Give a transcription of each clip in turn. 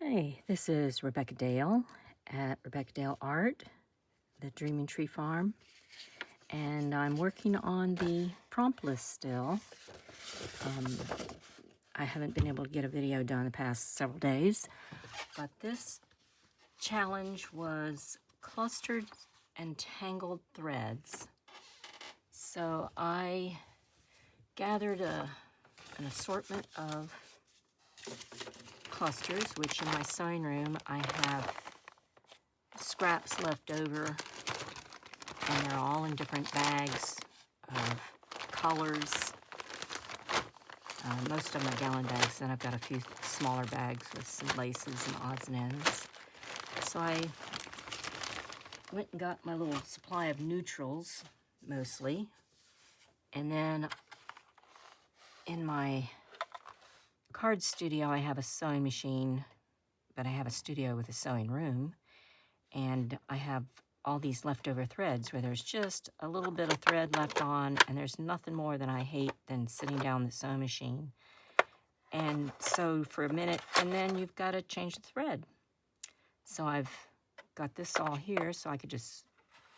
Hey, this is Rebecca Dale at Rebecca Dale Art, the Dreaming Tree Farm, and I'm working on the prompt list still. I haven't been able to get a video done the past several days, but this challenge was clustered and tangled threads. So I gathered an assortment of clusters, which in my sewing room I have scraps left over, and they're all in different bags of colors. Most of them are gallon bags, then I've got a few smaller bags with some laces and odds and ends. So I went and got my little supply of neutrals, mostly, and then in my card studio I have a sewing machine, but I have a studio with a sewing room, and I have all these leftover threads where there's just a little bit of thread left on, and there's nothing more than I hate than sitting down the sewing machine and sew for a minute, and then you've got to change the thread. So I've got this all here so I could just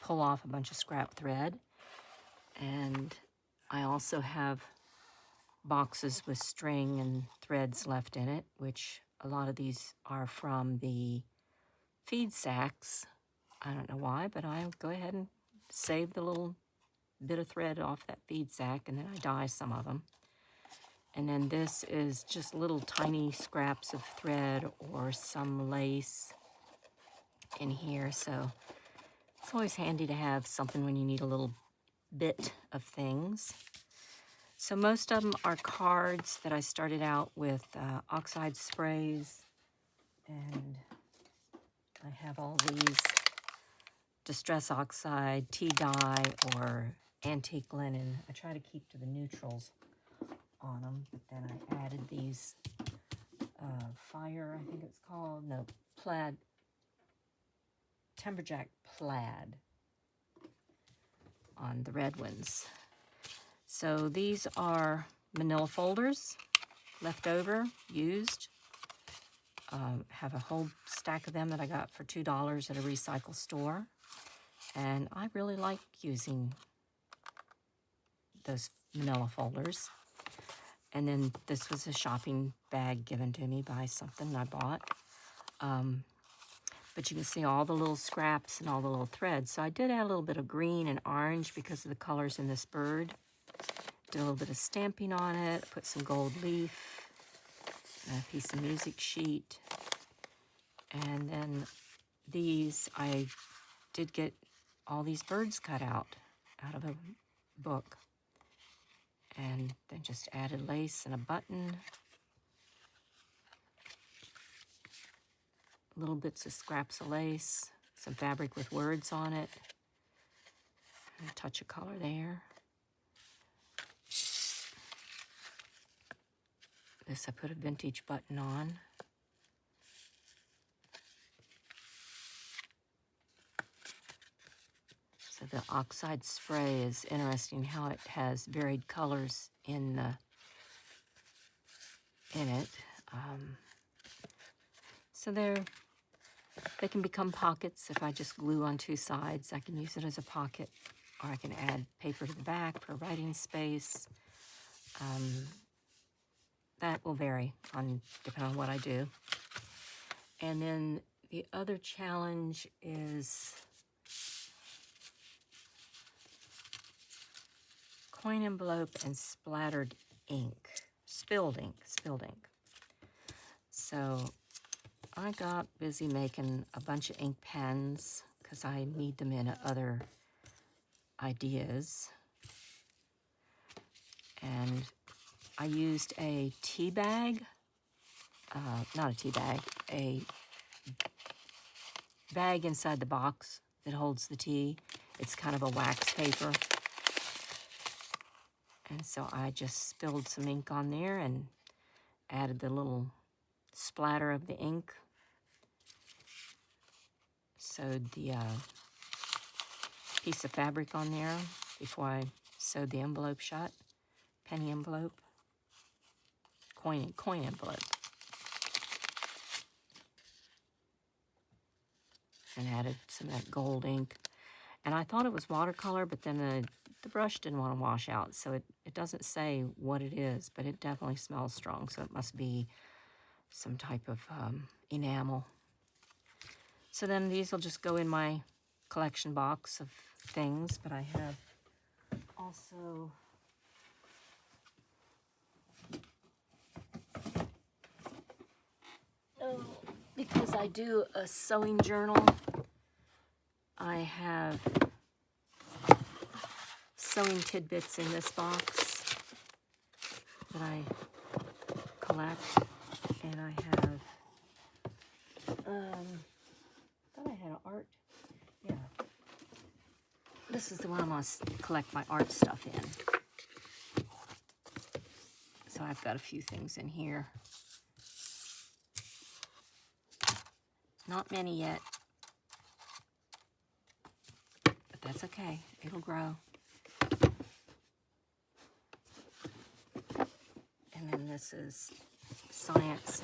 pull off a bunch of scrap thread. And I also have boxes with string and threads left in it, which a lot of these are from the feed sacks. I don't know why, but I'll go ahead and save the little bit of thread off that feed sack, and then I dye some of them. And then this is just little tiny scraps of thread or some lace in here. So it's always handy to have something when you need a little bit of things. So most of them are cards that I started out with oxide sprays, and I have all these distress oxide, tea dye, or antique linen. I try to keep to the neutrals on them, but then I added these fire, I think it's called, no, plaid, timberjack plaid on the red ones. So these are manila folders, left over, used. Have a whole stack of them that I got for $2 at a recycle store. And I really like using those manila folders. And then this was a shopping bag given to me by something I bought. But you can see all the little scraps and all the little threads. So I did add a little bit of green and orange because of the colors in this bird. Did a little bit of stamping on it, put some gold leaf, and a piece of music sheet. And then these, I did get all these birds cut out of a book. And then just added lace and a button. Little bits of scraps of lace, some fabric with words on it, and a touch of color there. This I put a vintage button on. So the oxide spray is interesting how it has varied colors in it. So they can become pockets. If I just glue on two sides, I can use it as a pocket, or I can add paper to the back for writing space. That will vary depending on what I do. And then the other challenge is coin envelope and splattered ink, spilled ink. So I got busy making a bunch of ink pens because I need them in other ideas. And I used a tea bag, not a tea bag, a bag inside the box that holds the tea. It's kind of a wax paper. And so I just spilled some ink on there and added the little splatter of the ink. Sewed the piece of fabric on there before I sewed the envelope shut. Penny envelope. Coin envelope. and added some of that gold ink. And I thought it was watercolor, but then the brush didn't want to wash out, so it doesn't say what it is, but it definitely smells strong, so it must be some type of enamel. So then these will just go in my collection box of things, but I have also because I do a sewing journal, I have sewing tidbits in this box that I collect, and I have thought I had an art, yeah, this is the one I'm going to collect my art stuff in. So I've got a few things in here. Not many yet, but that's okay. It'll grow. And then this is science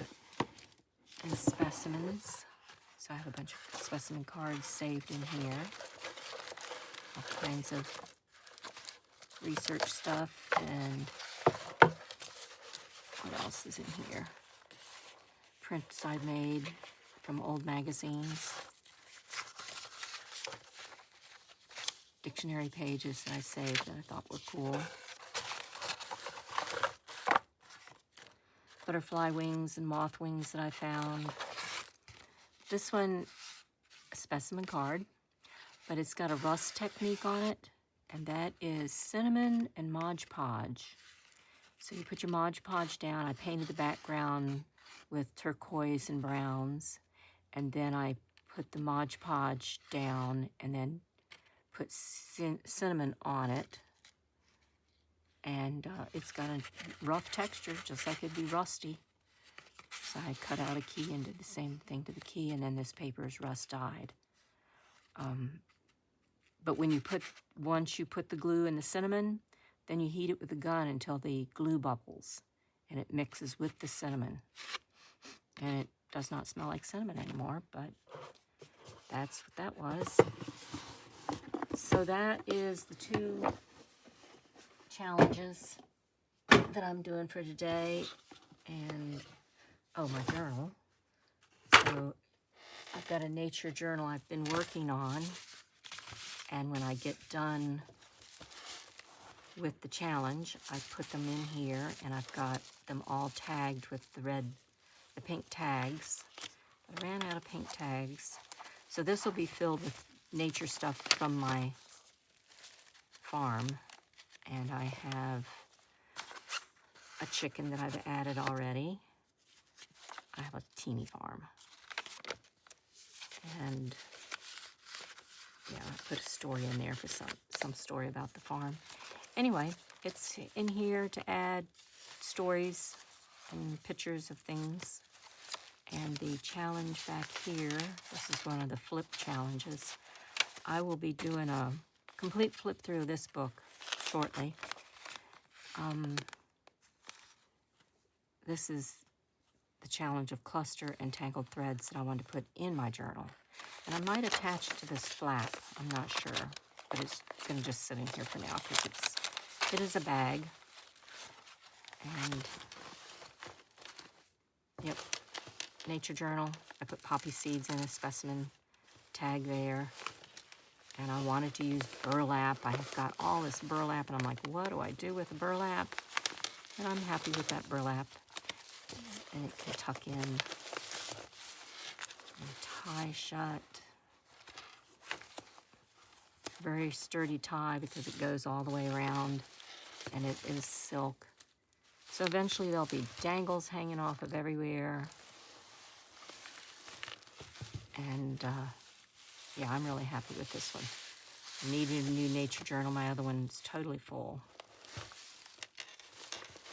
and specimens. So I have a bunch of specimen cards saved in here. All kinds of research stuff, and what else is in here? Prints I made from old magazines. Dictionary pages that I saved that I thought were cool. Butterfly wings and moth wings that I found. This one, a specimen card, but it's got a rust technique on it, and that is cinnamon and Mod Podge. So you put your Mod Podge down. I painted the background with turquoise and browns, and then I put the Mod Podge down and then put cinnamon on it. And it's got a rough texture, just like it'd be rusty. So I cut out a key and did the same thing to the key, and then this paper is rust dyed. But once you put the glue in the cinnamon, then you heat it with a gun until the glue bubbles, and it mixes with the cinnamon. And it does not smell like cinnamon anymore, but that's what that was. So that is the 2 challenges that I'm doing for today. And, oh, my journal. So I've got a nature journal I've been working on. And when I get done with the challenge, I put them in here, and I've got them all tagged with the pink tags. I ran out of pink tags. So this will be filled with nature stuff from my farm. And I have a chicken that I've added already. I have a teeny farm. And yeah, I put a story in there for some story about the farm. Anyway, it's in here to add stories and pictures of things. And the challenge back here, this is one of the flip challenges. I will be doing a complete flip through of this book shortly. This is the challenge of cluster and tangled threads that I want to put in my journal. And I might attach it to this flap, I'm not sure, but it's going to just sit in here for now because it is a bag. And, yep, nature journal. I put poppy seeds in a specimen tag there. And I wanted to use burlap. I have got all this burlap, and I'm like, what do I do with the burlap? And I'm happy with that burlap. And it can tuck in and tie shut. Very sturdy tie because it goes all the way around, and it is silk. So eventually there'll be dangles hanging off of everywhere. And yeah, I'm really happy with this one. I needed a new nature journal. My other one's totally full.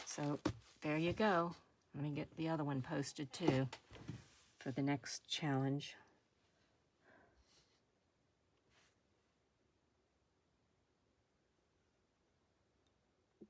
So there you go. Let me get the other one posted too for the next challenge.